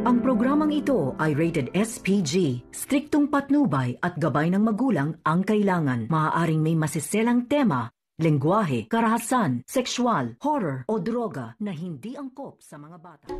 Ang programang ito ay rated SPG. Striktong patnubay at gabay ng magulang ang kailangan. Maaaring may masiselang tema, lengguwahe, karahasan, sexual, horror o droga na hindi angkop sa mga bata.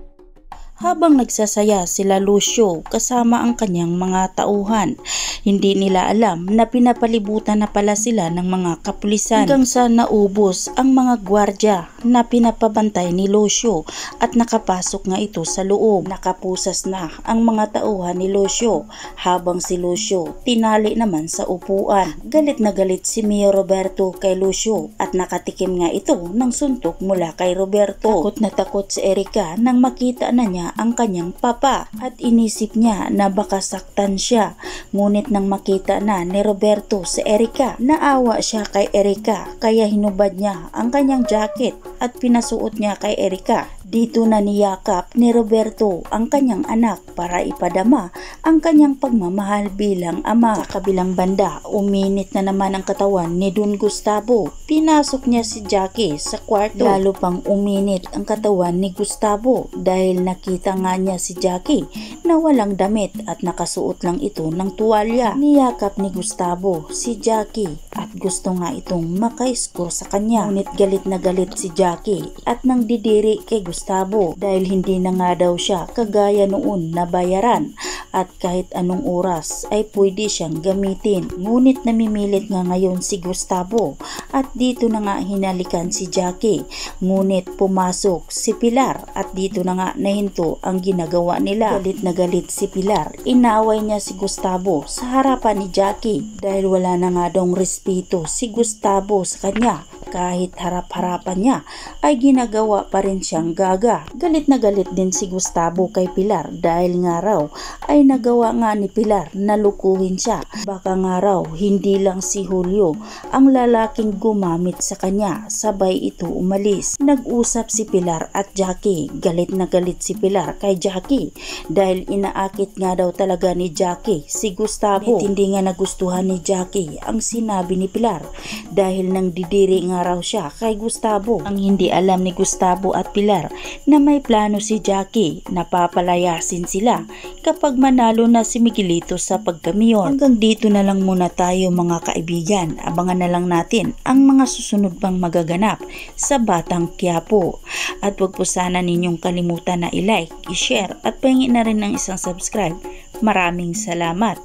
Habang nagsasaya sila Lucio kasama ang kanyang mga tauhan, hindi nila alam na pinapalibutan na pala sila ng mga kapulisan hanggang sa naubos ang mga gwardya na pinapabantay ni Lucio at nakapasok nga ito sa loob. Nakapusas na ang mga tauhan ni Lucio habang si Lucio tinali naman sa upuan. Galit na galit si Mio Roberto kay Lucio at nakatikim nga ito ng suntok mula kay Roberto. Takot na takot si Erica nang makita na niya ang kanyang papa at inisip niya na baka saktan siya. Ngunit nang makita na ni Roberto si Erica, naawa siya kay Erica kaya hinubad niya ang kanyang jacket at pinasuot niya kay Erica. Dito na niyakap ni Roberto ang kanyang anak para ipadama ang kanyang pagmamahal bilang ama. Sa kabilang banda, uminit na naman ang katawan ni Don Gustavo. Pinasok niya si Jackie sa kwarto. Lalo pang uminit ang katawan ni Gustavo dahil nakita nga niya si Jackie na walang damit at nakasuot lang ito ng tuwalya. Niyakap ni Gustavo si Jackie at gusto nga itong maka-score sa kanya. Ngunit galit na galit si Jackie at nang didiri kay Gustavo dahil hindi na nga daw siya kagaya noon na bayaran at kahit anong oras ay pwede siyang gamitin. Ngunit namimilit nga ngayon si Gustavo at dito na nga hinalikan si Jackie. Ngunit pumasok si Pilar at dito na nga nahinto ang ginagawa nila. Galit na galit si Pilar. Inaway niya si Gustavo sa harapan ni Jackie dahil wala na nga daw respeto si Gustavo sa kanya. Kahit harap-harapan niya ay ginagawa pa rin siyang gaga. Galit na galit din si Gustavo kay Pilar dahil nga raw ay nagawa nga ni Pilar na lukuhin siya. Baka nga raw hindi lang si Julio ang lalaking gumamit sa kanya, sabay ito umalis. Nag-usap si Pilar at Jackie. Galit na galit si Pilar kay Jackie dahil inaakit nga daw talaga ni Jackie si Gustavo. Hindi nga nagustuhan ni Jackie ang sinabi ni Pilar dahil nang didiri nga raw siya kay Gustavo. Ang hindi alam ni Gustavo at Pilar na may plano si Jackie na papalayasin sila kapag manalo na si Miguelito sa pagkamiyon. Hanggang dito na lang muna tayo mga kaibigan. Abangan na lang natin ang mga susunod pang magaganap sa Batang Quiapo. At huwag po sana ninyong kalimutan na i-like, i-share at pahingin na rin ng isang subscribe. Maraming salamat.